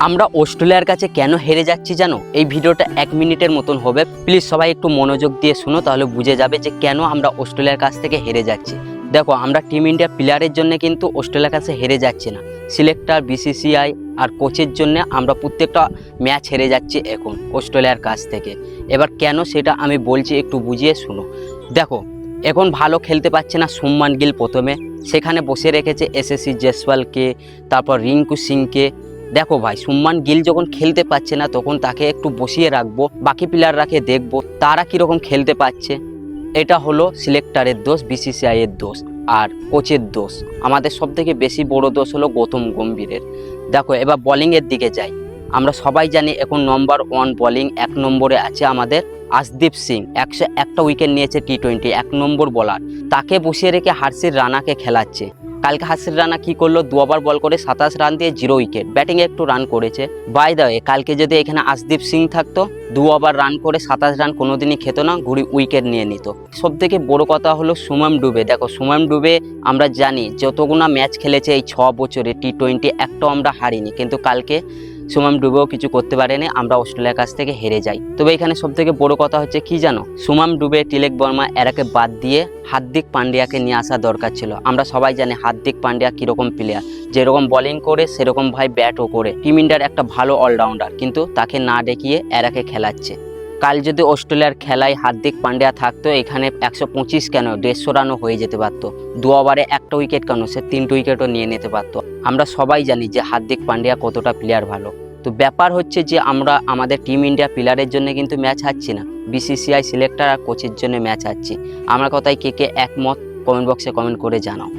আমরা অস্ট্রেলিয়ার কাছে কেন হেরে যাচ্ছি জানো? এই ভিডিওটা 1 মিনিটের মতন হবে, প্লিজ সবাই একটু মনোযোগ দিয়ে শুনো, তাহলে বুঝে যাবে যে কেন আমরা অস্ট্রেলিয়ার কাছ থেকে হেরে যাচ্ছি। দেখো, আমরা টিম ইন্ডিয়া প্লেয়ারের জন্য কিন্তু অস্ট্রেলিয়ার কাছে হেরে যাচ্ছি না, সিলেক্টর, বিসিসিআই আর কোচের জন্য আমরা প্রত্যেকটা ম্যাচ হেরে যাচ্ছি এখন অস্ট্রেলিয়ার কাছ থেকে। এবার কেন সেটা আমি বলছি, একটু বুঝিয়ে শুনো। দেখো, এখন ভালো খেলতে পারছে না শুভমান গিল, প্রথমে সেখানে বসে রেখেছে এসএসসি জয়সওয়ালকে, তারপর রিঙ্কু সিংকে। দেখো ভাই, শুভমান গিল যখন খেলতে পারছে না তখন তাকে একটু বসিয়ে রাখবো, বাকি প্লেয়াররাকে দেখবো তারা কীরকম খেলতে পারছে। এটা হলো সিলেক্টরের দোষ, বিসিসিআই এর দোষ আর কোচের দোষ। আমাদের সবথেকে বেশি বড় দোষ হলো গৌতম গম্ভীরের। দেখো, এবার বোলিংয়ের দিকে যাই। আমরা সবাই জানি এখন নম্বর 1 বোলিং 1 নম্বরে আছে আমাদের আশদীপ সিং। 101টা উইকেট নিয়েছে টি20, 1 নম্বর বোলার। তাকে বসিয়ে রেখে হার্ষির রানাকে খেলাচ্ছে। কালকে হার্ষির রানা কি করলো, 2 ওভার বল করে 27 রান দিয়ে 0 উইকেট। ব্যাটিংয়ে একটু রান করেছে। বাই দ্য ওয়ে, কালকে যদি এখানে আশদীপ সিং থাকতো, 2 ওভার রান করে 27 রান কোনোদিনই খেত না, ঘুরি উইকেট নিয়ে নিত। সবথেকে বড় কথা হলো শুভম ডুবে। দেখো, শুভম ডুবে আমরা জানি যতগুনা ম্যাচ খেলেছে এই 6 বছরে টি20, একটাও আমরা হারিনি, কিন্তু কালকে শুভম ডুবেও কিছু করতে পারেনি, আমরা অস্ট্রেলিয়ার কাছ থেকে হেরে যাই। তবে এখানে সবথেকে বড় কথা হচ্ছে কি জানো, শুভম ডুবে, তিলক বর্মা এরাকে বাদ দিয়ে হার্দিক পান্ডিয়াকে নিয়ে আসা দরকার ছিল। আমরা সবাই জানি হার্দিক পান্ডিয়া কীরকম প্লেয়ার, যেরকম বোলিং করে সেরকম ভাই ব্যাটও করে, টিম ইন্ডিয়ার একটা ভালো অলরাউন্ডার, কিন্তু তাকে না ডেকিয়ে এরাকে খেলাচ্ছে। কাল যদি অস্ট্রেলিয়ার খেলায় হার্দিক পান্ডিয়া থাকতো, এখানে 125 কেন 150 রানও হয়ে যেতে পারতো। 2 ওভারে 1টা উইকেট কেন, সে 3টে উইকেটও নিয়ে নিতে পারতো। আমরা সবাই জানি যে হার্দিক পান্ডিয়া কতটা প্লেয়ার ভালো। তো ব্যাপার হচ্ছে যে আমরা আমাদের টিম ইন্ডিয়া প্লেয়ারের জন্য কিন্তু ম্যাচ হারছি না, বিসিসিআই, সিলেক্টর আর কোচের জন্য ম্যাচ হারছি। আমার কথায় কে কে একমত কমেন্ট বক্সে কমেন্ট করে জানাও।